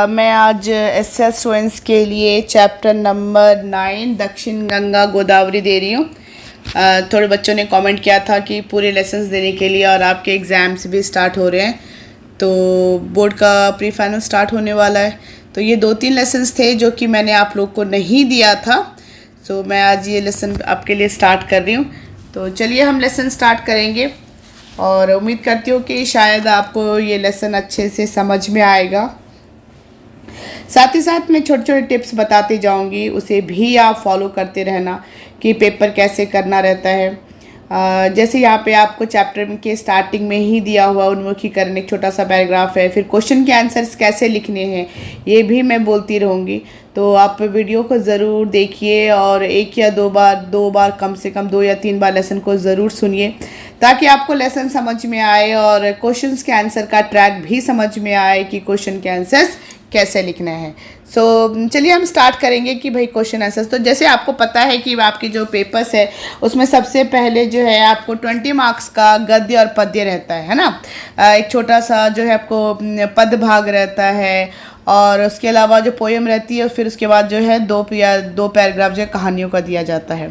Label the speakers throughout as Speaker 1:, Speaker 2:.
Speaker 1: मैं आज SS students के लिए चैप्टर नंबर 9 दक्षिण गंगा गोदावरी दे रही हूँ। थोड़े बच्चों ने कमेंट किया था कि पूरे लेसन्स देने के लिए, और आपके एग्ज़ाम्स भी स्टार्ट हो रहे हैं तो बोर्ड का प्री फाइनल स्टार्ट होने वाला है। तो ये 2-3 लेसन्स थे जो कि मैंने आप लोग को नहीं दिया था, तो मैं आज ये लेसन आपके लिए स्टार्ट कर रही हूँ। तो चलिए हम लेसन स्टार्ट करेंगे और उम्मीद करती हूँ कि शायद आपको ये लेसन अच्छे से समझ में आएगा। साथ ही साथ मैं छोटे छोटे टिप्स बताती जाऊंगी, उसे भी आप फॉलो करते रहना कि पेपर कैसे करना रहता है। जैसे यहाँ पे आपको चैप्टर के स्टार्टिंग में ही दिया हुआ उन्मुखीकरण एक छोटा सा पैराग्राफ है, फिर क्वेश्चन के आंसर्स कैसे लिखने हैं ये भी मैं बोलती रहूँगी। तो आप वीडियो को ज़रूर देखिए और एक या दो बार कम से कम 2 या 3 बार लेसन को ज़रूर सुनिए, ताकि आपको लेसन समझ में आए और क्वेश्चंस के आंसर का ट्रैक भी समझ में आए कि क्वेश्चन के आंसर्स कैसे लिखना है। चलिए हम स्टार्ट करेंगे कि भाई क्वेश्चन आंसर्स। तो जैसे आपको पता है कि आपके जो पेपर्स है उसमें सबसे पहले जो है आपको 20 मार्क्स का गद्य और पद्य रहता है ना। एक छोटा सा जो है आपको पद भाग रहता है, और उसके अलावा जो पोएम रहती है, फिर उसके बाद जो है 2 पैराग्राफ जो है कहानियों का दिया जाता है।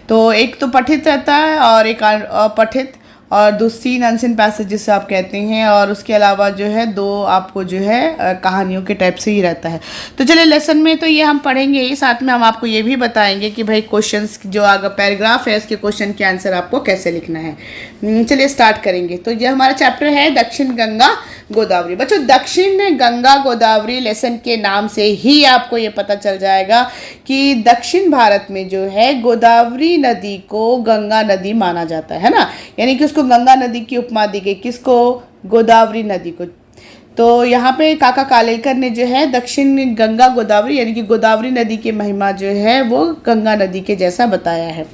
Speaker 1: तो एक तो पठित रहता है और एक अपठित, और दूसरी अनसीन पैसेज जिसे आप कहते हैं, और उसके अलावा जो है 2 आपको जो है कहानियों के टाइप से ही रहता है। तो चलिए लेसन में तो ये हम पढ़ेंगे ही, साथ में हम आपको ये भी बताएंगे कि भाई क्वेश्चंस जो आगे पैराग्राफ है उसके क्वेश्चन के आंसर आपको कैसे लिखना है। चलिए स्टार्ट करेंगे। तो ये हमारा चैप्टर है दक्षिण गंगा गोदावरी। बच्चों, दक्षिण गंगा गोदावरी लेसन के नाम से ही आपको ये पता चल जाएगा कि दक्षिण भारत में जो है गोदावरी नदी को गंगा नदी माना जाता है ना, यानी कि उसको गंगा नदी की उपमा दी गई। किसको? गोदावरी नदी को। तो यहाँ पे काका कालेलकर ने जो है दक्षिण गंगा गोदावरी यानी कि गोदावरी नदी की महिमा जो है वो गंगा नदी के जैसा बताया है।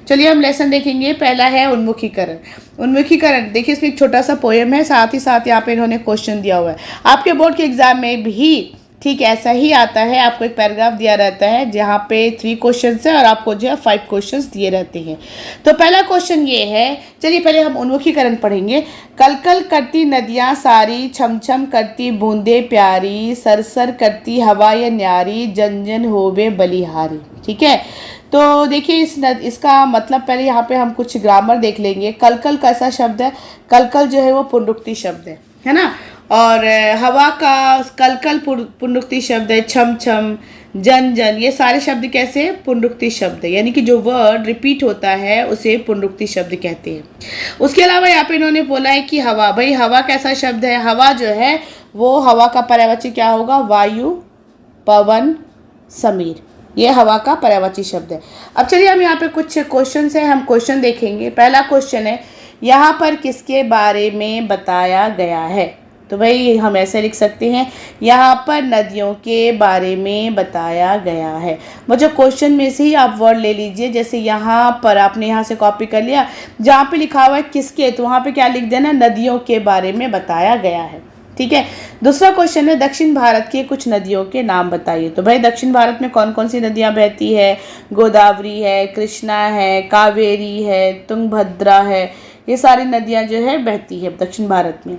Speaker 1: चलिए हम लेसन देखेंगे। पहला है उन्मुखीकरण। उन्मुखीकरण देखिए, इसमें एक छोटा सा पोएम है, साथ ही साथ यहाँ पे इन्होंने क्वेश्चन दिया हुआ है। आपके बोर्ड के एग्जाम में भी ठीक ऐसा ही आता है, आपको एक पैराग्राफ दिया रहता है जहाँ पे 3 क्वेश्चन है और आपको जो है 5 क्वेश्चन दिए रहते हैं। तो पहला क्वेश्चन ये है, चलिए पहले हम उन्मुखीकरण पढ़ेंगे। कल कल करती नदियाँ सारी, छम छम करती बूंदे प्यारी, सरसर करती हवा ये न्यारी, जन जन होवे बलिहारी। ठीक है, तो देखिए इसका मतलब पहले यहाँ पे हम कुछ ग्रामर देख लेंगे। कल कल कैसा शब्द है? कल कल जो है वो पुनरुक्ति शब्द है ना, और हवा का कल कल पुनरुक्ति शब्द है। छम छम, जन जन, ये सारे शब्द कैसे? पुनरुक्ति शब्द है, यानी कि जो वर्ड रिपीट होता है उसे पुनरुक्ति शब्द कहते हैं। उसके अलावा यहाँ पे इन्होंने बोला है कि हवा, भाई हवा कैसा शब्द है? हवा जो है वो हवा का पर्यायवाची क्या होगा? वायु, पवन, समीर, ये हवा का पर्यायवाची शब्द है। अब चलिए हम यहाँ पे कुछ क्वेश्चन है, हम क्वेश्चन देखेंगे। पहला क्वेश्चन है, यहाँ पर किसके बारे में बताया गया है? तो भाई हम ऐसे लिख सकते हैं, यहाँ पर नदियों के बारे में बताया गया है। मुझे क्वेश्चन में से ही आप वर्ड ले लीजिए। जैसे यहाँ पर आपने यहाँ से कॉपी कर लिया, जहाँ पे लिखा हुआ है किसके, तो वहाँ पे क्या लिख देना? नदियों के बारे में बताया गया है। ठीक है। दूसरा क्वेश्चन है, दक्षिण भारत के कुछ नदियों के नाम बताइए। तो भाई दक्षिण भारत में कौन कौन सी नदियाँ बहती है? गोदावरी है, कृष्णा है, कावेरी है, तुंगभद्रा है, ये सारी नदियाँ जो है बहती है दक्षिण भारत में।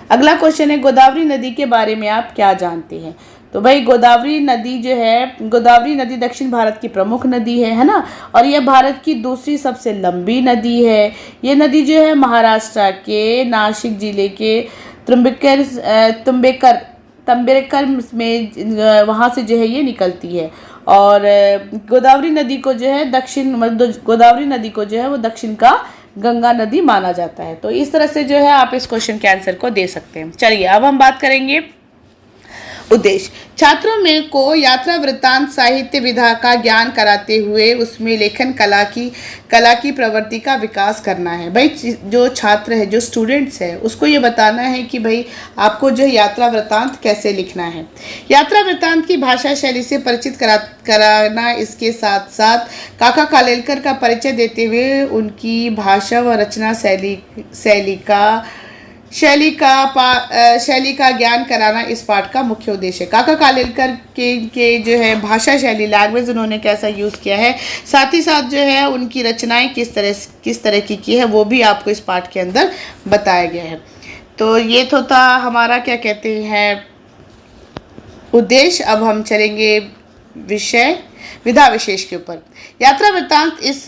Speaker 1: अगला क्वेश्चन है, गोदावरी नदी के बारे में आप क्या जानते हैं? तो भाई गोदावरी नदी जो है, गोदावरी नदी दक्षिण भारत की प्रमुख नदी है ना, और यह भारत की दूसरी सबसे लंबी नदी है। ये नदी जो है महाराष्ट्र के नासिक जिले के तंबेकर में वहाँ से जो है ये निकलती है, और गोदावरी नदी को जो है गोदावरी नदी को जो है वो दक्षिण का गंगा नदी माना जाता है। तो इस तरह से जो है आप इस क्वेश्चन के आंसर को दे सकते हैं। चलिए अब हम बात करेंगे उद्देश्य। छात्रों में को यात्रा वृत्तांत साहित्य विधा का ज्ञान कराते हुए उसमें लेखन कला की प्रवृत्ति का विकास करना है। भाई जो छात्र है, जो स्टूडेंट्स है, उसको ये बताना है कि भाई आपको जो यात्रा वृत्तांत कैसे लिखना है। यात्रा वृत्तांत की भाषा शैली से परिचित कराना, इसके साथ साथ काका कालेलकर का परिचय देते हुए उनकी भाषा व रचना शैली का ज्ञान कराना इस पाठ का मुख्य उद्देश्य है। काका कालेलकर के जो है भाषा शैली, लैंग्वेज उन्होंने कैसा यूज़ किया है, साथ ही साथ जो है उनकी रचनाएं किस तरह की है, वो भी आपको इस पाठ के अंदर बताया गया है। तो ये तो था हमारा क्या कहते हैं उद्देश्य। अब हम चलेंगे विषय विधा विशेष के ऊपर। यात्रा वृत्तांत इस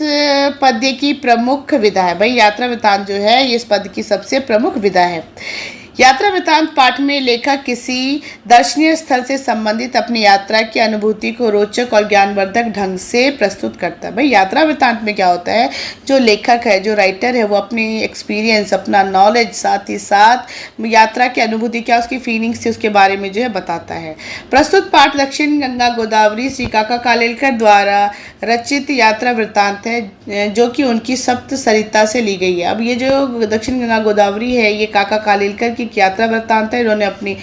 Speaker 1: पद्य की प्रमुख विधा है। भाई यात्रा वृत्तांत जो है ये इस पद्य की सबसे प्रमुख विधा है। यात्रा वृत्तांत पाठ में लेखक किसी दर्शनीय स्थल से संबंधित अपनी यात्रा की अनुभूति को रोचक और ज्ञानवर्धक ढंग से प्रस्तुत करता है। भाई यात्रा वृत्तांत में क्या होता है, जो लेखक है, जो राइटर है, वो अपनी एक्सपीरियंस, अपना नॉलेज, साथ ही साथ यात्रा की अनुभूति क्या उसकी फीलिंग्स थी उसके बारे में जो है बताता है। प्रस्तुत पाठ दक्षिण गंगा गोदावरी श्री काका कालेलकर द्वारा रचित यात्रा वृत्तांत है, जो कि उनकी सप्त सरिता से ली गई है। अब ये जो दक्षिण गंगा गोदावरी है ये काका कालेलकर की यात्रा वृत्तांत है। इन्होंने अपनी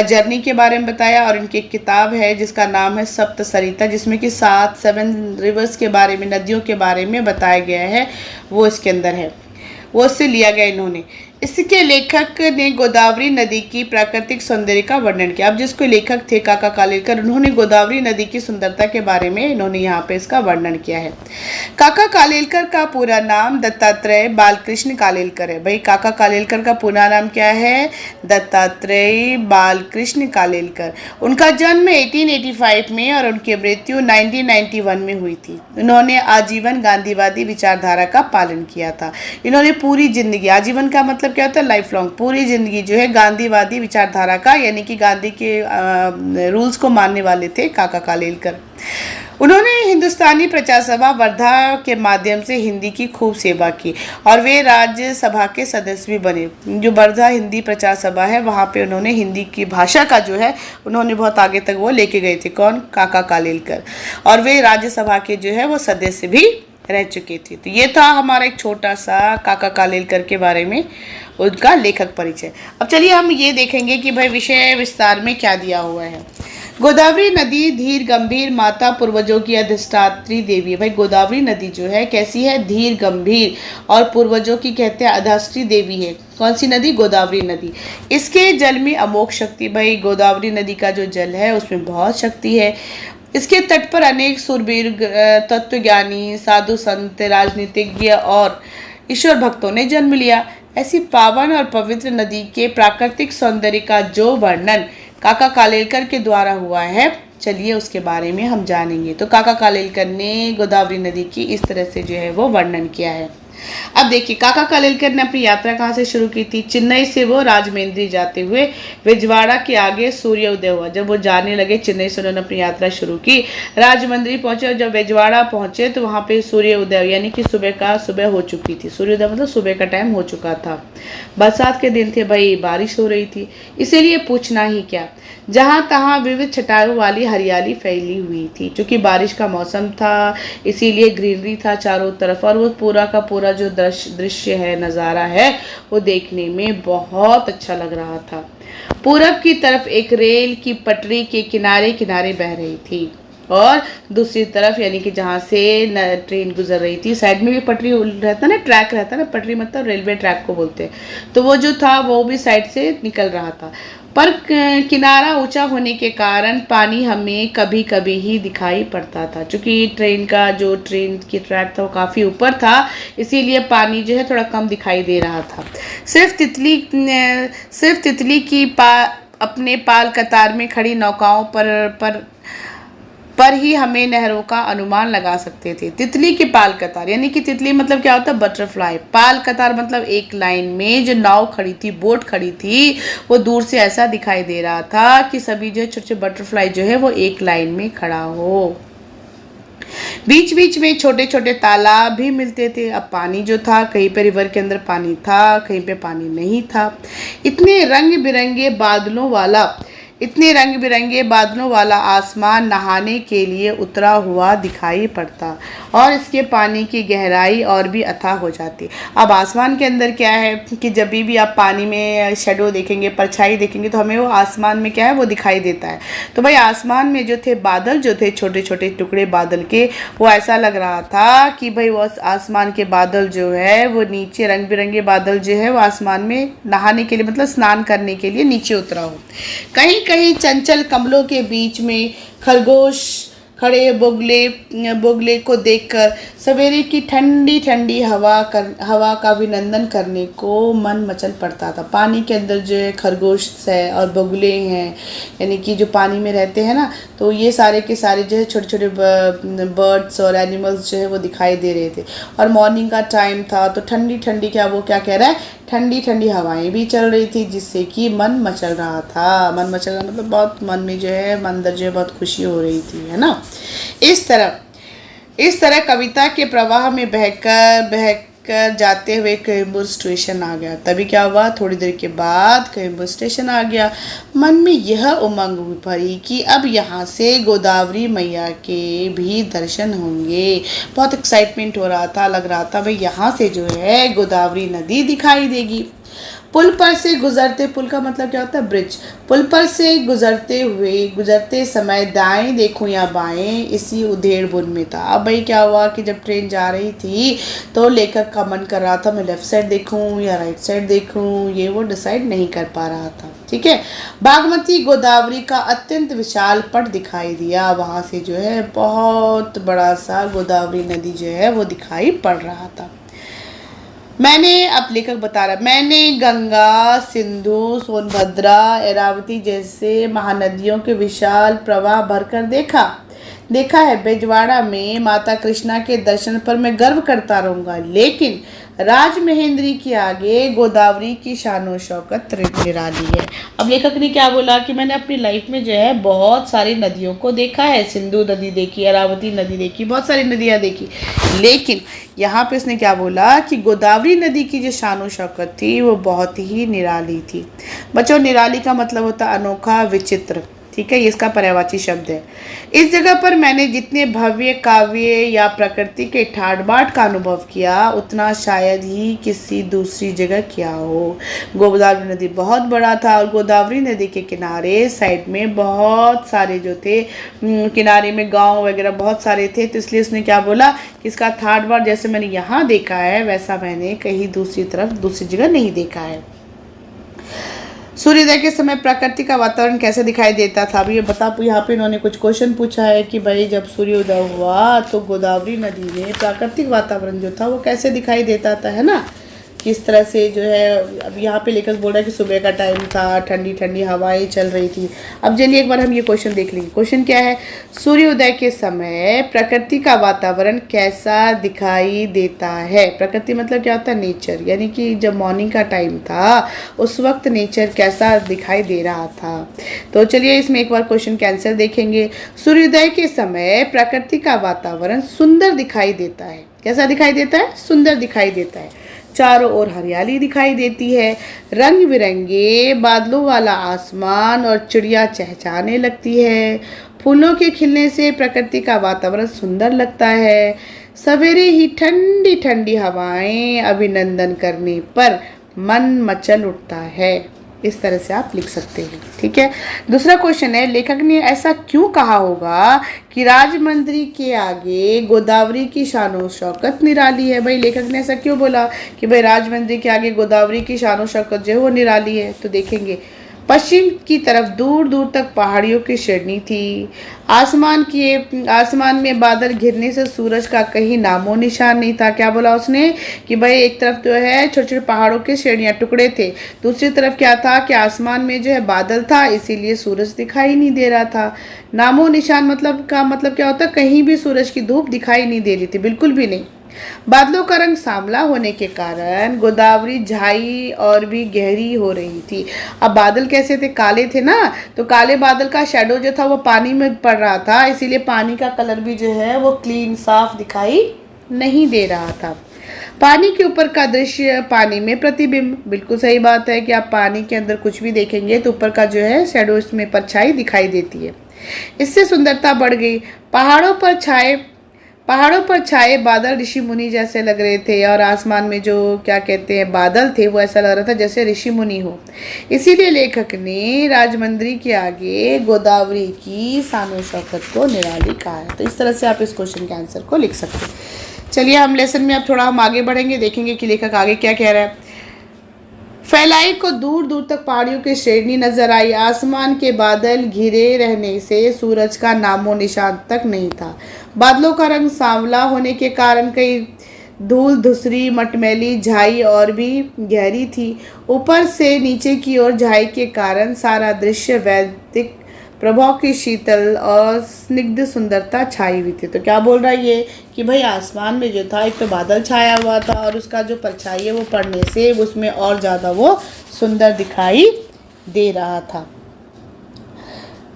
Speaker 1: जर्नी के बारे में बताया और इनकी एक किताब है जिसका नाम है सप्त सरिता, जिसमें कि 7 रिवर्स के बारे में, नदियों के बारे में बताया गया है, वो इसके अंदर है, वो उससे लिया गया इन्होंने। इसके लेखक ने गोदावरी नदी की प्राकृतिक सौंदर्य का वर्णन किया। अब जिसको लेखक थे काका कालेलकर, उन्होंने गोदावरी नदी की सुंदरता के बारे में इन्होंने यहाँ पे इसका वर्णन किया है। काका कालेलकर का पूरा नाम दत्तात्रेय बालकृष्ण कालेलकर है। भाई काका कालेलकर का पूरा नाम क्या है, दत्तात्रेय बालकृष्ण कालेलकर। उनका जन्म 1885 में और उनकी मृत्यु 1991 में हुई थी। उन्होंने आजीवन गांधीवादी विचारधारा का पालन किया था। इन्होंने पूरी जिंदगी, आजीवन का मतलब क्या होता है, लाइफ लॉन्ग, पूरी जिंदगी जो है गांधीवादी विचारधारा का, यानी कि गांधी के रूल्स को मानने वाले थे काका कालेलकर। उन्होंने हिंदुस्तानी प्रचार सभा वर्धा के माध्यम से हिंदी की खूब सेवा की और वे राज्यसभा के सदस्य भी बने। जो वर्धा हिंदी प्रचार सभा है वहाँ पे उन्होंने हिंदी की भाषा का जो है उन्होंने बहुत आगे तक वो लेके गए थे। कौन, काका कालेलकर। और वे राज्यसभा के जो है वो सदस्य भी रह चुके थे। तो ये था हमारा एक छोटा सा काका कालेलकर के बारे में उनका लेखक परिचय। अब चलिए हम ये देखेंगे कि भाई विषय विस्तार में क्या दिया हुआ है। गोदावरी नदी धीर गंभीर माता पूर्वजों की अधिष्ठात्री देवी है। भाई गोदावरी नदी जो है कैसी है, धीर गंभीर और पूर्वजों की कहते हैं अधिष्ठात्री देवी है। कौन सी नदी, गोदावरी नदी। इसके जल में अमोघ शक्ति, भाई गोदावरी नदी का जो जल है उसमें बहुत शक्ति है। इसके तट पर अनेक सूरबीर, तत्वज्ञानी, साधु संत, राजनीतिज्ञ और ईश्वर भक्तों ने जन्म लिया। ऐसी पावन और पवित्र नदी के प्राकृतिक सौंदर्य का जो वर्णन काका कालेलकर के द्वारा हुआ है, चलिए उसके बारे में हम जानेंगे। तो काका कालेलकर ने गोदावरी नदी की इस तरह से जो है वो वर्णन किया है। अब देखिए काका कालेलकर ने अपनी यात्रा कहाँ से शुरू की थी। चेन्नई से वो राजमेंद्री जाते हुए विजयवाड़ा के आगे सूर्य उदय हुआ। जब वो जाने लगे चेन्नई से उन्होंने अपनी यात्रा शुरू की, राजमंदिर पहुंचे और जब विजयवाड़ा पहुंचे तो वहां पे सूर्य उदय यानी कि सुबह हो चुकी थी। सूर्य उदय मतलब सुबह का टाइम हो चुका था। बरसात के दिन थे भाई, बारिश हो रही थी, इसीलिए पूछना ही क्या, जहां तहां विविध छटाओं वाली हरियाली फैली हुई थी। क्योंकि बारिश का मौसम था इसीलिए ग्रीनरी था चारों तरफ और वो पूरा का पूरा जो दृश्य है, नज़ारा है, वो देखने में बहुत अच्छा लग रहा था। पूरब की तरफ एक रेल की पटरी के किनारे किनारे बह रही थी और दूसरी तरफ यानी कि जहाँ से ट्रेन गुजर रही थी साइड में भी पटरी रहता ना, ट्रैक रहता ना, पटरी मतलब रेलवे ट्रैक को बोलते हैं। तो वो जो था वो भी साइड से निकल रहा था, पर किनारा ऊंचा होने के कारण पानी हमें कभी कभी ही दिखाई पड़ता था। क्योंकि ट्रेन की ट्रैक था वो काफ़ी ऊपर था, इसीलिए पानी जो है थोड़ा कम दिखाई दे रहा था। सिर्फ तितली की अपने पाल कतार में खड़ी नौकाओं पर ही हमें नहरों का अनुमान लगा सकते थे। तितली की पाल कतार यानी कि तितली मतलब क्या होता है, बटरफ्लाई। पाल कतार मतलब एक लाइन में जो नाव खड़ी थी, बोट खड़ी थी, वो दूर से ऐसा दिखाई दे रहा था कि सभी जो छोटे छोटे बटरफ्लाई जो है वो एक लाइन में खड़ा हो। बीच बीच में छोटे छोटे तालाब भी मिलते थे। अब पानी जो था, कहीं पे रिवर के अंदर पानी था, कहीं पे पानी नहीं था। इतने रंग बिरंगे बादलों वाला आसमान नहाने के लिए उतरा हुआ दिखाई पड़ता और इसके पानी की गहराई और भी अथाह हो जाती। अब आसमान के अंदर क्या है कि जब भी आप पानी में शेडो देखेंगे, परछाई देखेंगे, तो हमें वो आसमान में क्या है वो दिखाई देता है। तो भाई आसमान में जो थे बादल, जो थे छोटे छोटे टुकड़े बादल के, वो ऐसा लग रहा था कि भाई वो आसमान के बादल जो है वो नीचे, रंग बिरंगे बादल जो है वो आसमान में नहाने के लिए मतलब स्नान करने के लिए नीचे उतरा हो। कहीं कहीं चंचल कमलों के बीच में खड़े बोगले को देखकर सवेरे की ठंडी ठंडी हवा का अभिनंदन करने को मन मचल पड़ता था। पानी के अंदर जो है खरगोश है और बोगले हैं, यानी कि जो पानी में रहते हैं ना, तो ये सारे के सारे जो है छोटे छोटे बर्ड्स और एनिमल्स जो है वो दिखाई दे रहे थे। और मॉर्निंग का टाइम था तो ठंडी ठंडी वो क्या कह रहा है, ठंडी ठंडी हवाएं भी चल रही थी, जिससे कि मन मचल रहा था। मन मचल रहा मतलब बहुत मन में जो है अंदर जो है बहुत खुशी हो रही थी, है ना। इस तरह कविता के प्रवाह में बहकर जाते हुए कोयम्बूर स्टेशन आ गया। तभी क्या हुआ, थोड़ी देर के बाद कोयम्बूर स्टेशन आ गया। मन में यह उमंग भरी कि अब यहाँ से गोदावरी मैया के भी दर्शन होंगे। बहुत एक्साइटमेंट हो रहा था, लग रहा था भाई यहाँ से जो है गोदावरी नदी दिखाई देगी। पुल पर से गुजरते, पुल का मतलब क्या होता है, ब्रिज। पुल पर से गुजरते समय दाएं देखूं या बाएं, इसी उधेड़ बुन में था। अब भाई क्या हुआ कि जब ट्रेन जा रही थी तो लेखक का मन कर रहा था मैं लेफ्ट साइड देखूं या राइट साइड देखूं, ये वो डिसाइड नहीं कर पा रहा था। ठीक है, बागमती गोदावरी का अत्यंत विशाल पट दिखाई दिया। वहां से जो है बहुत बड़ा सा गोदावरी नदी जो है वो दिखाई पड़ रहा था। अब लेखक बता रहा, मैंने गंगा, सिंधु, सोनभद्रा, एरावती जैसे महानदियों के विशाल प्रवाह भरकर देखा है। बेजवाड़ा में माता कृष्णा के दर्शन पर मैं गर्व करता रहूंगा, लेकिन राजमहेंद्री के आगे गोदावरी की शानो शौकत निराली है। अब लेखक ने क्या बोला कि मैंने अपनी लाइफ में जो है बहुत सारी नदियों को देखा है, सिंधु नदी देखी, अरावती नदी देखी, बहुत सारी नदियाँ देखी, लेकिन यहाँ पे उसने क्या बोला कि गोदावरी नदी की जो शानो शौकत थी वो बहुत ही निराली थी। बच्चों, निराली का मतलब होता है अनोखा, विचित्र। ठीक है, ये इसका पर्यायवाची शब्द है। इस जगह पर मैंने जितने भव्य काव्य या प्रकृति के ठाट बाट का अनुभव किया, उतना शायद ही किसी दूसरी जगह किया हो। गोदावरी नदी बहुत बड़ा था और गोदावरी नदी के किनारे साइड में बहुत सारे जो थे, किनारे में गांव वगैरह बहुत सारे थे, तो इसलिए उसने क्या बोला कि इसका ठाट बाट जैसे मैंने यहाँ देखा है वैसा मैंने कहीं दूसरी जगह नहीं देखा है। सूर्योदय के समय प्रकृति का वातावरण कैसे दिखाई देता था। अभी ये बता, यहाँ पे इन्होंने कुछ क्वेश्चन पूछा है कि भाई जब सूर्योदय हुआ तो गोदावरी नदी में प्राकृतिक वातावरण जो था वो कैसे दिखाई देता था, है ना, किस तरह से जो है। अब यहाँ पे लेखक बोल रहा है कि सुबह का टाइम था, ठंडी ठंडी हवाएं चल रही थी। अब चलिए एक बार हम ये क्वेश्चन देख लेंगे। क्वेश्चन क्या है, सूर्योदय के समय प्रकृति का वातावरण कैसा दिखाई देता है। प्रकृति मतलब क्या होता है, नेचर, यानी कि जब मॉर्निंग का टाइम था उस वक्त नेचर कैसा दिखाई दे रहा था। तो चलिए इसमें एक बार क्वेश्चन के आंसर देखेंगे। सूर्योदय के समय प्रकृति का वातावरण सुंदर दिखाई देता है। कैसा दिखाई देता है, सुंदर दिखाई देता है। चारों ओर हरियाली दिखाई देती है, रंग बिरंगे बादलों वाला आसमान और चिड़िया चहचहाने लगती है। फूलों के खिलने से प्रकृति का वातावरण सुंदर लगता है। सवेरे ही ठंडी ठंडी हवाएं अभिनंदन करने पर मन मचल उठता है। इस तरह से आप लिख सकते हैं। ठीक है, दूसरा क्वेश्चन है, लेखक ने ऐसा क्यों कहा होगा कि राजमंदिर के आगे गोदावरी की शानो शौकत निराली है। भाई लेखक ने ऐसा क्यों बोला कि भाई राजमंदिर के आगे गोदावरी की शानो शौकत जो है वो निराली है। तो देखेंगे, पश्चिम की तरफ दूर दूर तक पहाड़ियों की श्रेणी थी। आसमान में बादल घिरने से सूरज का कहीं नामो निशान नहीं था। क्या बोला उसने कि भाई एक तरफ जो है छोटे छोटे पहाड़ों के श्रेणियाँ टुकड़े थे, दूसरी तरफ क्या था कि आसमान में जो है बादल था, इसीलिए सूरज दिखाई नहीं दे रहा था। नामो निशान मतलब क्या होता है, कहीं भी सूरज की धूप दिखाई नहीं दे रही थी, बिल्कुल भी नहीं। बादलों का रंग सांवला होने के कारण गोदावरी झाई और भी गहरी हो रही थी। अब बादल कैसे थे, काले थे ना, तो काले बादल का शैडो जो था वो पानी में पड़ रहा था, इसीलिए पानी का कलर भी जो है वो क्लीन साफ दिखाई नहीं दे रहा था। पानी के ऊपर का दृश्य, पानी में प्रतिबिंब। बिल्कुल सही बात है कि आप पानी के अंदर कुछ भी देखेंगे तो ऊपर का जो है शैडो इसमें परछाई दिखाई देती है, इससे सुंदरता बढ़ गई। पहाड़ों पर छाए बादल ऋषि मुनि जैसे लग रहे थे और आसमान में जो क्या कहते हैं बादल थे वो ऐसा लग रहा था जैसे ऋषि मुनि हो। इसीलिए लेखक ने राजमंदिर के आगे गोदावरी की शानो शौकत को निराली कहा है। तो इस तरह से आप इस क्वेश्चन के आंसर को लिख सकते हैं। चलिए हम लेसन में अब थोड़ा हम आगे बढ़ेंगे, देखेंगे कि लेखक आगे क्या कह रहा है। फैलाई को दूर दूर तक पहाड़ियों की श्रेणी नजर आई। आसमान के बादल घिरे रहने से सूरज का नामो निशान तक नहीं था। बादलों का रंग सांवला होने के कारण कई धूल धुसरी मटमैली झाई और भी गहरी थी। ऊपर से नीचे की ओर झाई के कारण सारा दृश्य वैदिक प्रभाव की शीतल और स्निग्ध सुंदरता छाई हुई थी। तो क्या बोल रहा है ये कि भाई आसमान में जो था एक तो बादल छाया हुआ था और उसका जो परछाई है वो पड़ने से उसमें और ज़्यादा वो सुंदर दिखाई दे रहा था।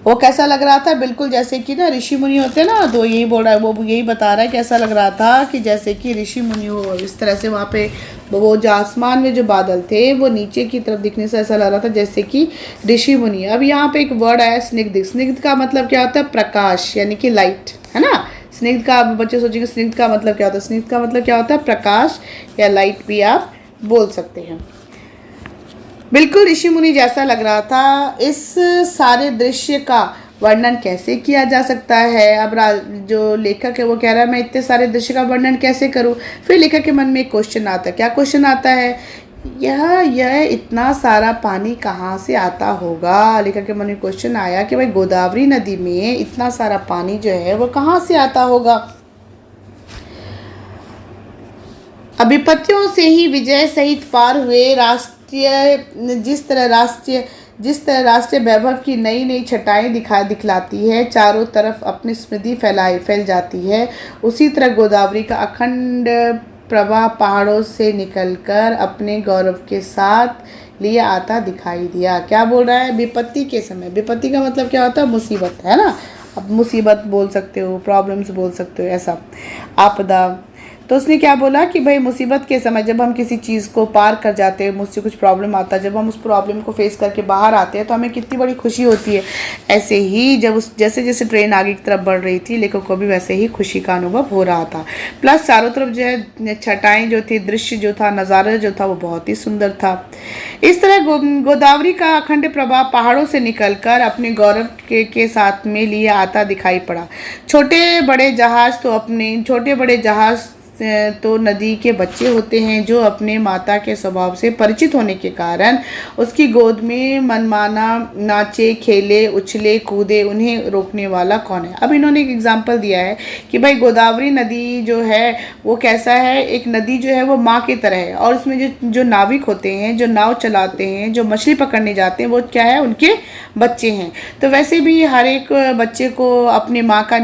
Speaker 1: वो कैसा लग रहा था, बिल्कुल जैसे कि ना ऋषि मुनि होते हैं ना, तो यही बोल रहा है, वो यही बता रहा है कि ऐसा लग रहा था कि जैसे कि ऋषि मुनि हो। इस तरह से वहाँ पे वो जो आसमान में जो बादल थे वो नीचे की तरफ दिखने से ऐसा लग रहा था जैसे कि ऋषि मुनि। अब यहाँ पे एक वर्ड आया स्निग्ध। स्निग्ध का मतलब क्या होता है, प्रकाश यानी कि लाइट, है ना। स्निग्ध का बच्चे सोचेंगे स्निग्ध का मतलब क्या होता है, स्निग्ध का मतलब क्या होता है, प्रकाश या लाइट भी आप बोल सकते हैं। बिल्कुल ऋषि मुनि जैसा लग रहा था। इस सारे दृश्य का वर्णन कैसे किया जा सकता है। अब जो लेखक है वो कह रहा है मैं इतने सारे दृश्य का वर्णन कैसे करूं। फिर लेखक के मन में एक क्वेश्चन आता है। क्या क्वेश्चन आता है, यह इतना सारा पानी कहाँ से आता होगा। लेखक के मन में क्वेश्चन आया कि भाई गोदावरी नदी में इतना सारा पानी जो है वो कहाँ से आता होगा। विपत्तियों से ही विजय सहित पार हुए जिस तरह राष्ट्रीय वैभव की नई नई छटाएं दिखलाती है, चारों तरफ अपनी स्मृति फैल जाती है, उसी तरह गोदावरी का अखंड प्रवाह पहाड़ों से निकलकर अपने गौरव के साथ लिए आता दिखाई दिया। क्या बोल रहा है, विपत्ति के समय। विपत्ति का मतलब क्या होता है, मुसीबत, है ना। अब मुसीबत बोल सकते हो, प्रॉब्लम्स बोल सकते हो, ऐसा आपदा। तो उसने क्या बोला कि भाई मुसीबत के समय जब हम किसी चीज़ को पार कर जाते हैं, मुझसे कुछ प्रॉब्लम आता है, जब हम उस प्रॉब्लम को फेस करके बाहर आते हैं तो हमें कितनी बड़ी खुशी होती है। ऐसे ही जब जैसे जैसे ट्रेन आगे की तरफ बढ़ रही थी, लेखक को भी वैसे ही खुशी का अनुभव हो रहा था। प्लस चारों तरफ जो है छटाएँ जो थी, दृश्य जो था, नज़ारा जो था वो बहुत ही सुंदर था। इस तरह गोदावरी का अखंड प्रभाव पहाड़ों से निकलकर अपने गौरव के साथ में लिए आता दिखाई पड़ा। छोटे बड़े जहाज तो नदी के बच्चे होते हैं जो अपने माता के स्वभाव से परिचित होने के कारण उसकी गोद में मनमाना नाचे, खेले, उछले, कूदे, उन्हें रोकने वाला कौन है। अब इन्होंने एक एग्जाम्पल दिया है कि भाई गोदावरी नदी जो है वो कैसा है, एक नदी जो है वो माँ की तरह है और उसमें जो नाविक होते हैं, जो नाव चलाते हैं, जो मछली पकड़ने जाते हैं, वो क्या है, उनके बच्चे हैं। तो वैसे भी हर एक बच्चे को अपनी माँ के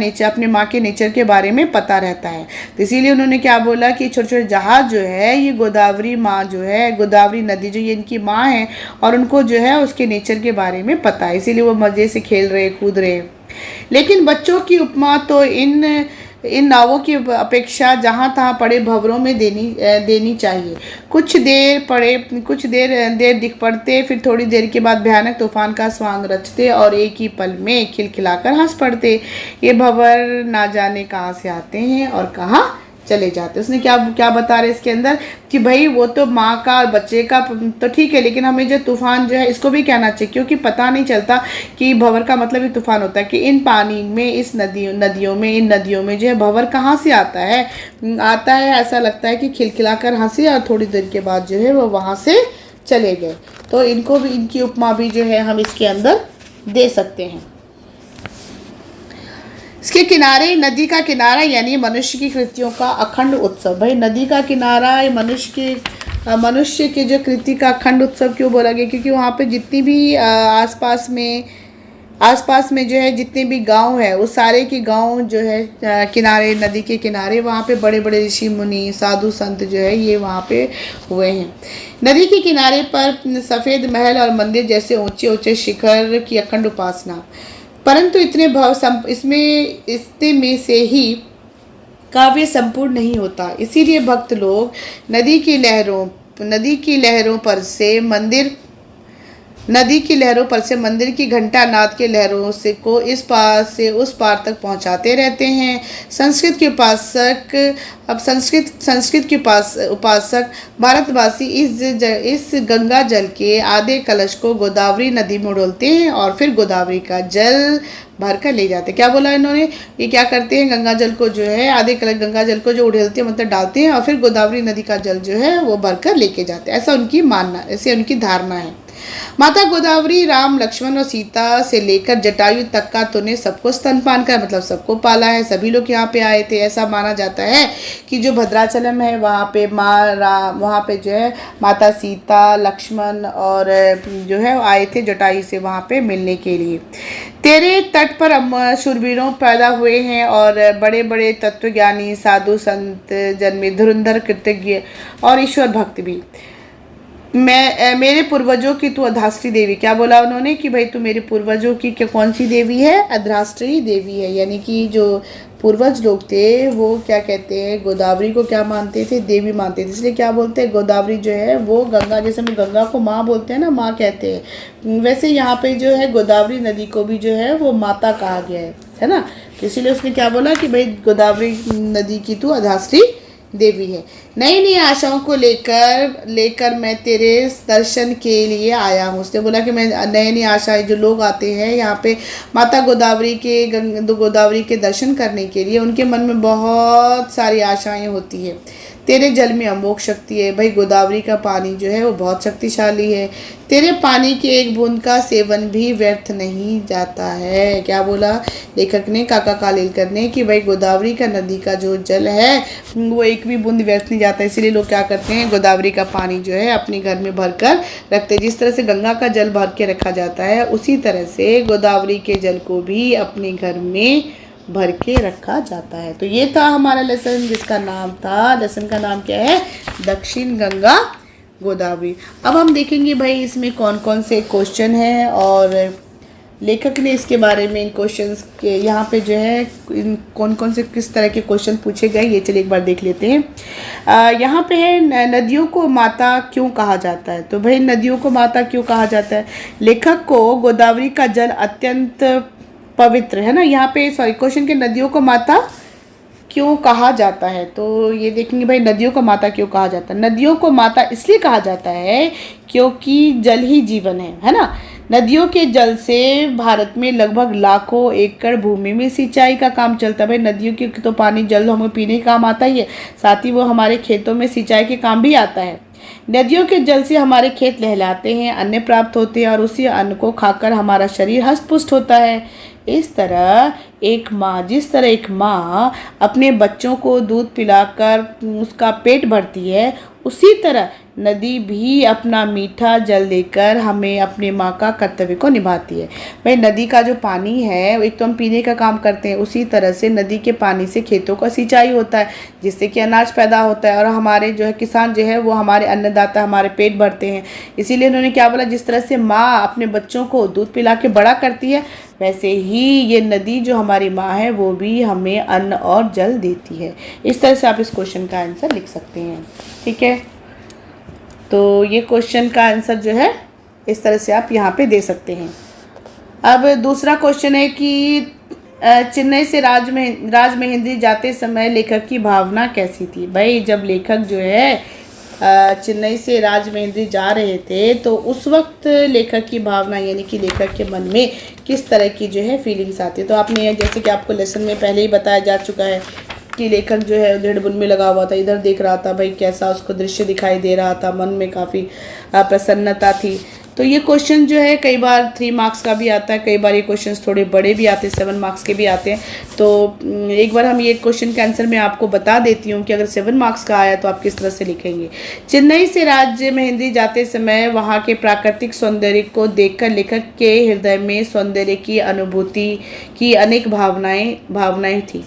Speaker 1: नेचर के बारे में पता रहता है। तो इसीलिए उन्होंने क्या बोला कि छोटे छोटे जहाज जो है ये गोदावरी माँ जो है, गोदावरी नदी जो ये इनकी माँ है और उनको जो है उसके नेचर के बारे में पता है, इसीलिए वो मज़े से खेल रहे, कूद रहे। लेकिन बच्चों की उपमा तो इन नावों की अपेक्षा जहाँ तहाँ पड़े भंवरों में देनी चाहिए। कुछ देर दिख पड़ते, फिर थोड़ी देर के बाद भयानक तूफान का स्वांग रचते और एक ही पल में खिलखिलाकर हंस पड़ते। ये भंवर ना जाने कहाँ से आते हैं और कहाँ चले जाते। उसने क्या बता रहे इसके अंदर कि भाई वो तो माँ का और बच्चे का तो ठीक है, लेकिन हमें जो तूफान जो है इसको भी कहना चाहिए, क्योंकि पता नहीं चलता कि भंवर का मतलब ही तूफान होता है कि इन पानी में, इस नदियों में जो है भंवर कहाँ से आता है ऐसा लगता है कि खिलखिलाकर हंसे और थोड़ी देर के बाद जो है वो वहाँ से चले गए। तो इनको भी, इनकी उपमा भी जो है हम इसके अंदर दे सकते हैं। इसके किनारे, नदी का किनारा यानी मनुष्य की कृतियों का अखंड उत्सव। भाई नदी का किनारा मनुष्य के जो कृति का अखंड उत्सव क्यों बोला गया, क्योंकि वहाँ पे जितनी भी आसपास में जो है जितने भी गांव है वो सारे के गांव जो है किनारे, नदी के किनारे, वहाँ पे बड़े बड़े ऋषि मुनि, साधु संत जो है ये वहाँ पे हुए हैं। नदी के किनारे पर सफ़ेद महल और मंदिर जैसे ऊंचे ऊंचे शिखर की अखंड उपासना, परंतु इतने में से ही काव्य संपूर्ण नहीं होता। इसीलिए भक्त लोग नदी की लहरों पर से नदी की लहरों पर से मंदिर की घंटा नाद के लहरों से को इस पार से उस पार तक पहुंचाते रहते हैं। संस्कृत के उपासक अब संस्कृत के उपासक भारतवासी इस गंगा जल के आधे कलश को गोदावरी नदी में डोलते हैं और फिर गोदावरी का जल भर कर ले जाते हैं। क्या बोला इन्होंने, ये क्या करते हैं, गंगा जल को जो है आधे कलश गंगा जल को जो उड़ेलते हैं मतलब डालते हैं और फिर गोदावरी नदी का जल जो है वो भर कर लेके जाते हैं। ऐसा उनकी मानना, ऐसे उनकी धारणा है। माता गोदावरी राम लक्ष्मण और सीता से लेकर जटायु तक का तूने सबको स्तनपान कर मतलब सबको पाला है, सभी लोग यहाँ पे आए थे। ऐसा माना जाता है कि जो भद्राचलम है वहाँ पे वहाँ पे जो है माता सीता लक्ष्मण और जो है आए थे जटायु से वहाँ पे मिलने के लिए। तेरे तट पर शूरवीरों पैदा हुए हैं और बड़े बड़े तत्वज्ञानी साधु संत जन्मे, धुरंधर कृतज्ञ और ईश्वर भक्त भी। मेरे पूर्वजों की तू अधास्त्री देवी, क्या बोला उन्होंने कि भाई तू मेरे पूर्वजों की क्या कौन सी देवी है, अधास्त्री देवी है। यानी कि जो पूर्वज लोग थे वो क्या कहते हैं, गोदावरी को क्या मानते थे, देवी मानते थे। इसलिए क्या बोलते हैं, गोदावरी जो है वो गंगा, जैसे हम गंगा को माँ बोलते हैं ना, माँ कहते हैं, वैसे यहाँ पे जो है गोदावरी नदी को भी जो है वो माता कहा गया है ना। इसीलिए उसने क्या बोला कि भाई गोदावरी नदी की तू अधास्त्री देवी है। नई नई आशाओं को लेकर मैं तेरे दर्शन के लिए आया हूँ। उसने बोला कि मैं नई नई आशाएं, जो लोग आते हैं यहाँ पे माता गोदावरी के दर्शन करने के लिए, उनके मन में बहुत सारी आशाएं होती है। तेरे जल में अमोघ शक्ति है। भाई गोदावरी का पानी जो है वो बहुत शक्तिशाली है। तेरे पानी के एक बूंद का सेवन भी व्यर्थ नहीं जाता है। क्या बोला लेखक ने, काका कालेलकर ने, कि भाई गोदावरी का नदी का जो जल है वो एक भी बूंद व्यर्थ नहीं जाता। इसीलिए लोग क्या करते हैं, गोदावरी का पानी जो है अपने घर में भर कर रखते हैं। जिस तरह से गंगा का जल भर के रखा जाता है उसी तरह से गोदावरी के जल को भी अपने घर में भर के रखा जाता है। तो ये था हमारा लेसन, जिसका नाम था, लेसन का नाम क्या है, दक्षिण गंगा गोदावरी। अब हम देखेंगे भाई इसमें कौन कौन से क्वेश्चन हैं और लेखक ने इसके बारे में, इन क्वेश्चंस के यहाँ पे जो है इन कौन कौन से किस तरह के क्वेश्चन पूछे गए, ये चलिए एक बार देख लेते हैं। यहाँ पे है नदियों को माता क्यों कहा जाता है। तो भाई नदियों को माता क्यों कहा जाता है, लेखक को गोदावरी का जल अत्यंत पवित्र है ना, यहाँ पे सॉरी क्वेश्चन के नदियों को माता क्यों कहा जाता है। तो ये देखेंगे भाई नदियों को माता क्यों कहा जाता है। नदियों को माता इसलिए कहा जाता है क्योंकि जल ही जीवन है ना। नदियों के जल से भारत में लगभग लाखों एकड़ भूमि में सिंचाई का काम चलता है। भाई नदियों की तो पानी जल हमें पीने के काम आता ही है, साथ ही वो हमारे खेतों में सिंचाई के काम भी आता है। नदियों के जल से हमारे खेत लहलाते हैं, अन्न प्राप्त होते हैं और उसी अन्न को खाकर हमारा शरीर हष्ट-पुष्ट होता है। इस तरह जिस तरह एक माँ अपने बच्चों को दूध पिलाकर उसका पेट भरती है, उसी तरह नदी भी अपना मीठा जल देकर हमें अपने माँ का कर्तव्य को निभाती है। भाई नदी का जो पानी है एक तो हम पीने का काम करते हैं, उसी तरह से नदी के पानी से खेतों का सिंचाई होता है, जिससे कि अनाज पैदा होता है और हमारे जो है किसान जो है वो हमारे अन्नदाता, हमारे पेट भरते हैं। इसीलिए उन्होंने क्या बोला, जिस तरह से माँ अपने बच्चों को दूध पिला के बड़ा करती है, वैसे ही ये नदी जो हमारी माँ है वो भी हमें अन्न और जल देती है। इस तरह से आप इस क्वेश्चन का आंसर लिख सकते हैं। ठीक है, तो ये क्वेश्चन का आंसर जो है इस तरह से आप यहाँ पे दे सकते हैं। अब दूसरा क्वेश्चन है कि चेन्नई से राजमहेंद्री जाते समय लेखक की भावना कैसी थी। भाई जब लेखक जो है चेन्नई से राजमहेंद्री जा रहे थे तो उस वक्त लेखक की भावना यानी कि लेखक के मन में किस तरह की जो है फीलिंग्स आती है। तो आपने जैसे कि आपको लेसन में पहले ही बताया जा चुका है कि लेखक जो है दृढ़ में लगा हुआ था, इधर देख रहा था, भाई कैसा उसको दृश्य दिखाई दे रहा था, मन में काफ़ी प्रसन्नता थी। तो ये क्वेश्चन जो है कई बार 3 मार्क्स का भी आता है, कई बार ये क्वेश्चन थोड़े बड़े भी आते हैं, 7 मार्क्स के भी आते हैं। तो एक बार हम ये क्वेश्चन का आंसर मैं आपको बता देती हूँ कि अगर 7 मार्क्स का आया तो आप किस तरह से लिखेंगे। चेन्नई से राजमहेंद्री जाते समय वहाँ के प्राकृतिक सौंदर्य को देखकर लेखक के हृदय में सौंदर्य की अनुभूति की अनेक भावनाएं थी।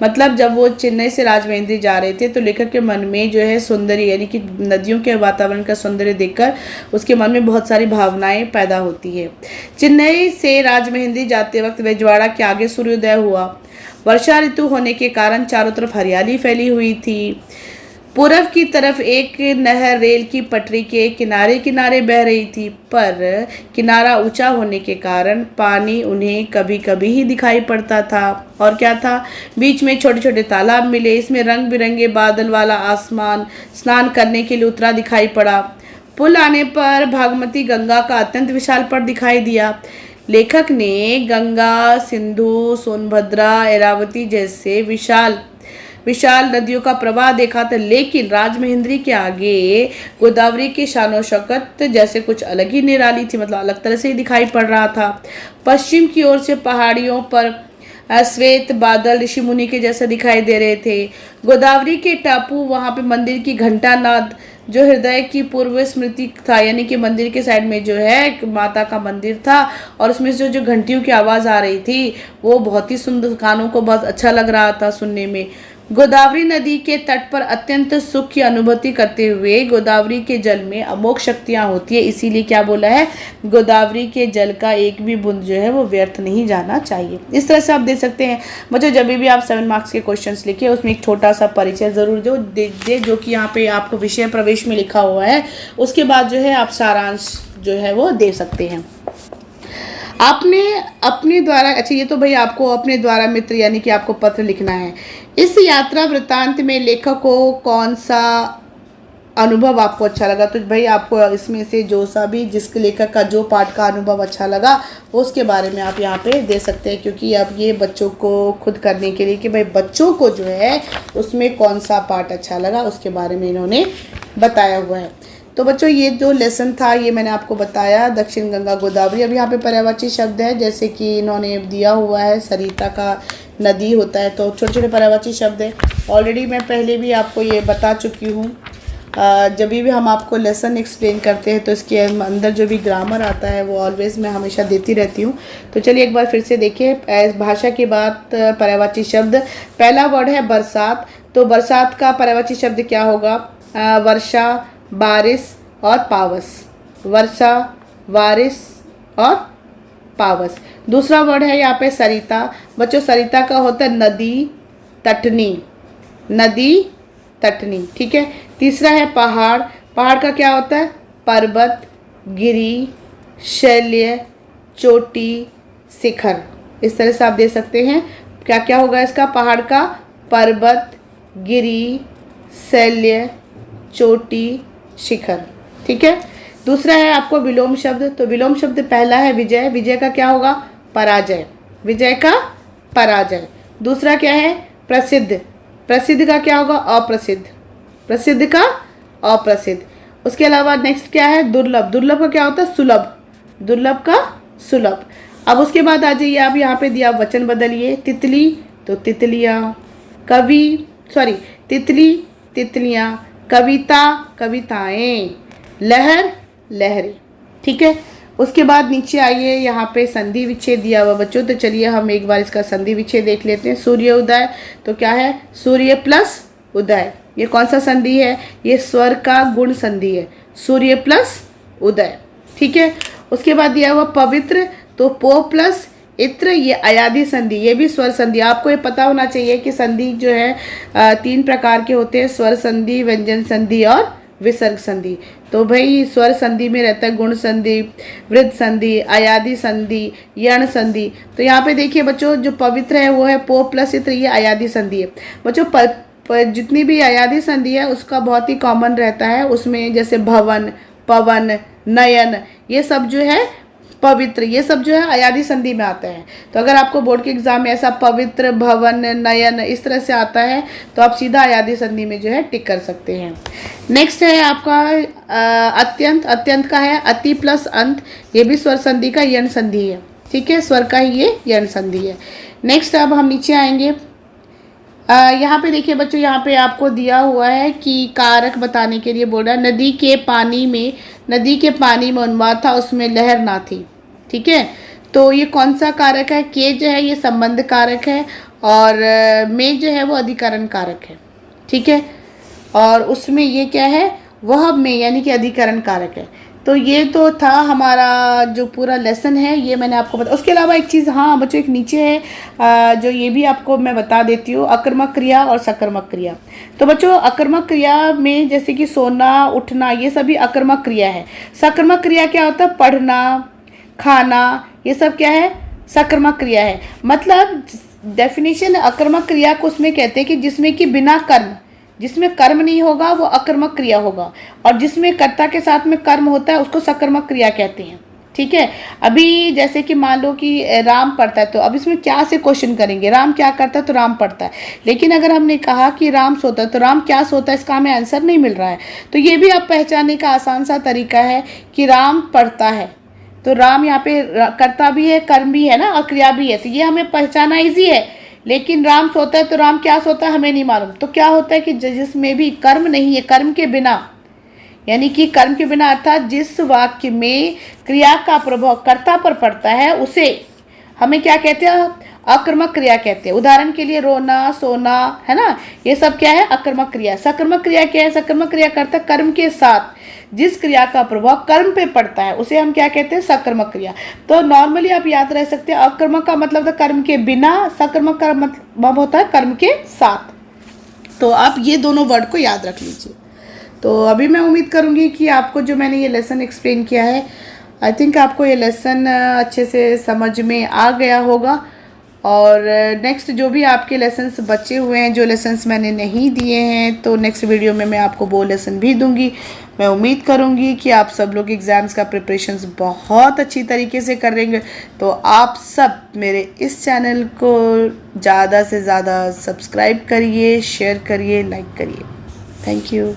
Speaker 1: मतलब जब वो चेन्नई से राजमहेंद्री जा रहे थे तो लेखक के मन में जो है सौंदर्य यानी कि नदियों के वातावरण का सौंदर्य देखकर उसके मन में बहुत सारी भावनाएं पैदा होती है। चेन्नई से राजमहेंद्री जाते वक्त बेजवाड़ा के आगे सूर्योदय हुआ। वर्षा ऋतु होने के कारण चारों तरफ हरियाली फैली हुई थी। पूरब की तरफ एक नहर रेल की पटरी के किनारे किनारे बह रही थी, पर किनारा ऊंचा होने के कारण पानी उन्हें कभी कभी ही दिखाई पड़ता था। और क्या था? बीच में छोटे छोटे तालाब मिले, इसमें रंग बिरंगे बादल वाला आसमान स्नान करने के लिए उतरा दिखाई पड़ा। पुल आने पर भागमती गंगा का अत्यंत विशाल पट दिखाई दिया। लेखक ने गंगा, सिंधु, सोनभद्रा, एरावती जैसे विशाल विशाल नदियों का प्रवाह देखा था, लेकिन राजमहेंद्री के आगे गोदावरी की शानो शौकत जैसे कुछ अलग ही निराली थी, मतलब अलग तरह से ही दिखाई पड़ रहा था। पश्चिम की ओर से पहाड़ियों पर श्वेत बादल ऋषि मुनि के जैसे दिखाई दे रहे थे। गोदावरी के टापू, वहां पे मंदिर की घंटानाद जो हृदय की पूर्व स्मृति था, यानी कि मंदिर के साइड में जो है माता का मंदिर था और उसमें से जो घंटियों की आवाज़ आ रही थी वो बहुत ही सुंदर, कानों को बहुत अच्छा लग रहा था सुनने में। गोदावरी नदी के तट पर अत्यंत सुख की अनुभूति करते हुए गोदावरी के जल में अमोघ शक्तियाँ होती है, इसीलिए क्या बोला है? गोदावरी के जल का एक भी बूंद जो है वो व्यर्थ नहीं जाना चाहिए। इस तरह से आप दे सकते हैं। बच्चों जब भी आप 7 मार्क्स के क्वेश्चंस लिखे उसमें एक छोटा सा परिचय जरूर दे जो कि यहाँ पे आपको विषय प्रवेश में लिखा हुआ है, उसके बाद जो है आप सारांश जो है वो दे सकते हैं। आपने अपने द्वारा, अच्छा ये तो भाई आपको अपने द्वारा मित्र यानी कि आपको पत्र लिखना है। इस यात्रा वृत्तांत में लेखक को कौन सा अनुभव आपको अच्छा लगा? तो भाई आपको इसमें से जो सा भी जिस लेखक का जो पाठ का अनुभव अच्छा लगा उसके बारे में आप यहाँ पे दे सकते हैं, क्योंकि अब ये बच्चों को खुद करने के लिए कि भाई बच्चों को जो है उसमें कौन सा पाठ अच्छा लगा उसके बारे में इन्होंने बताया हुआ है। तो बच्चों ये जो लेसन था ये मैंने आपको बताया दक्षिण गंगा गोदावरी। अब यहाँ पे पर्यायवाची शब्द है, जैसे कि इन्होंने दिया हुआ है सरिता का नदी होता है, तो छोटे छोटे पर्यायवाची शब्द है। ऑलरेडी मैं पहले भी आपको ये बता चुकी हूँ। जब भी हम आपको लेसन एक्सप्लेन करते हैं तो इसके अंदर जो भी ग्रामर आता है वो ऑलवेज मैं हमेशा देती रहती हूँ। तो चलिए एक बार फिर से देखिए भाषा की बात, पर्यायवाची शब्द। पहला वर्ड है बरसात, तो बरसात का पर्यायवाची शब्द क्या होगा? वर्षा, बारिश और पावस। वर्षा, बारिश और पावस। दूसरा वर्ड है यहाँ पे सरिता। बच्चों सरिता का होता है नदी, तटनी, नदी तटनी, ठीक है। तीसरा है पहाड़। पहाड़ का क्या होता है? पर्वत, गिरी, शैल्य, चोटी, शिखर। इस तरह से आप दे सकते हैं। क्या क्या होगा इसका? पहाड़ का पर्वत, गिरी, शैल्य, चोटी, शिखर, ठीक है। दूसरा है आपको विलोम शब्द। तो विलोम शब्द पहला है विजय। विजय का क्या होगा? पराजय। विजय का पराजय। दूसरा क्या है? प्रसिद्ध। प्रसिद्ध का क्या होगा? अप्रसिद्ध। प्रसिद्ध का अप्रसिद्ध। उसके अलावा नेक्स्ट क्या है? दुर्लभ। दुर्लभ का क्या होता है? सुलभ। दुर्लभ का सुलभ। अब उसके बाद आ जाइए आप यहाँ पे दिया वचन बदलिए। तितली तो तितलियाँ, तितली तितलियाँ, कविता कविताएं, लहर लहरें, ठीक है। उसके बाद नीचे आइए, यहाँ पे संधि विच्छेद दिया हुआ बच्चों। तो चलिए हम एक बार इसका संधि विच्छेद देख लेते हैं। सूर्य उदय, तो क्या है? सूर्य प्लस उदय। ये कौन सा संधि है? ये स्वर का गुण संधि है, सूर्य प्लस उदय, ठीक है। उसके बाद दिया हुआ पवित्र, तो पो प्लस इत्र, ये अयाधि संधि, ये भी स्वर संधि। आपको ये पता होना चाहिए कि संधि जो है 3 प्रकार के होते हैं, स्वर संधि, व्यंजन संधि और विसर्ग संधि। तो भाई स्वर संधि में रहता है गुण संधि, वृद्ध संधि, अयाधि संधि, यण संधि। तो यहाँ पे देखिए बच्चों जो पवित्र है वो है पो प्लस इत्र, ये अयाधि संधि है। बच्चों जितनी भी अयाधि संधि है उसका बहुत ही कॉमन रहता है, उसमें जैसे भवन, पवन, नयन, ये सब जो है पवित्र, ये सब जो है अयाधि संधि में आता है। तो अगर आपको बोर्ड के एग्जाम में ऐसा पवित्र, भवन, नयन इस तरह से आता है तो आप सीधा अयाधि संधि में जो है टिक कर सकते हैं। नेक्स्ट है आपका अत्यंत। अत्यंत का है अति प्लस अंत, ये भी स्वर संधि का यण संधि है, ठीक है, स्वर का ही ये यण संधि है। नेक्स्ट अब हम नीचे आएंगे। यहाँ पे देखिए बच्चों, यहाँ पे आपको दिया हुआ है कि कारक बताने के लिए बोल रहा है। नदी के पानी में अनुवाद था, उसमें लहर ना थी, ठीक है। तो ये कौन सा कारक है? के जो है ये संबंध कारक है और में जो है वो अधिकरण कारक है, ठीक है। और उसमें ये क्या है? वह में यानी कि अधिकरण कारक है। तो ये तो था हमारा जो पूरा लेसन है, ये मैंने आपको बता। उसके अलावा एक चीज़ हाँ बच्चों, एक नीचे है जो ये भी आपको मैं बता देती हूँ, अकर्मक क्रिया और सकर्मक क्रिया। तो बच्चों अकर्मक क्रिया में जैसे कि सोना, उठना, ये सभी अकर्मक क्रिया है। सकर्मक क्रिया क्या होता है? पढ़ना, खाना, ये सब क्या है? सकर्मक क्रिया है। मतलब डेफिनेशन अकर्मक क्रिया को उसमें कहते हैं कि जिसमें कि बिना कर्म, जिसमें कर्म नहीं होगा वो अकर्मक क्रिया होगा, और जिसमें कर्ता के साथ में कर्म होता है उसको सकर्मक क्रिया कहते हैं। ठीक है। अभी जैसे कि मान लो कि राम पढ़ता है, तो अब इसमें क्या से क्वेश्चन करेंगे? राम क्या करता है? तो राम पढ़ता है। लेकिन अगर हमने कहा कि राम सोता है, तो राम क्या सोता है? इसका हमें आंसर नहीं मिल रहा है। तो ये भी आप पहचानने का आसान सा तरीका है कि राम पढ़ता है, तो राम यहाँ पे कर्ता भी है, कर्म भी है ना, और क्रिया भी है, तो ये हमें पहचाना ईजी है। लेकिन राम सोता है, तो राम क्या सोता है हमें नहीं मालूम। तो क्या होता है कि जिसमें भी कर्म नहीं है, कर्म के बिना, यानी कि कर्म के बिना अर्थात जिस वाक्य में क्रिया का प्रभाव कर्ता पर पड़ता है उसे हमें क्या कहते हैं? अकर्मक क्रिया कहते हैं। उदाहरण के लिए रोना, सोना, है ना, ये सब क्या है? अकर्मक क्रिया। सकर्मक क्रिया क्या है? सकर्मक क्रिया करता कर्म के साथ जिस क्रिया का प्रभाव कर्म पे पड़ता है उसे हम क्या कहते हैं? सकर्मक क्रिया। तो नॉर्मली आप याद रह सकते हैं, अकर्मक का मतलब था कर्म के बिना, सकर्मक का मतलब होता है कर्म के साथ। तो आप ये दोनों वर्ड को याद रख लीजिए। तो अभी मैं उम्मीद करूँगी कि आपको जो मैंने ये लेसन एक्सप्लेन किया है, आई थिंक आपको ये लेसन अच्छे से समझ में आ गया होगा। और नेक्स्ट जो भी आपके लेसन्स बचे हुए हैं, जो लेसन्स मैंने नहीं दिए हैं, तो नेक्स्ट वीडियो में मैं आपको वो लेसन भी दूंगी। मैं उम्मीद करूंगी कि आप सब लोग एग्ज़ाम्स का प्रिपरेशंस बहुत अच्छी तरीके से करेंगे। तो आप सब मेरे इस चैनल को ज़्यादा से ज़्यादा सब्सक्राइब करिए, शेयर करिए, लाइक करिए। Thank you.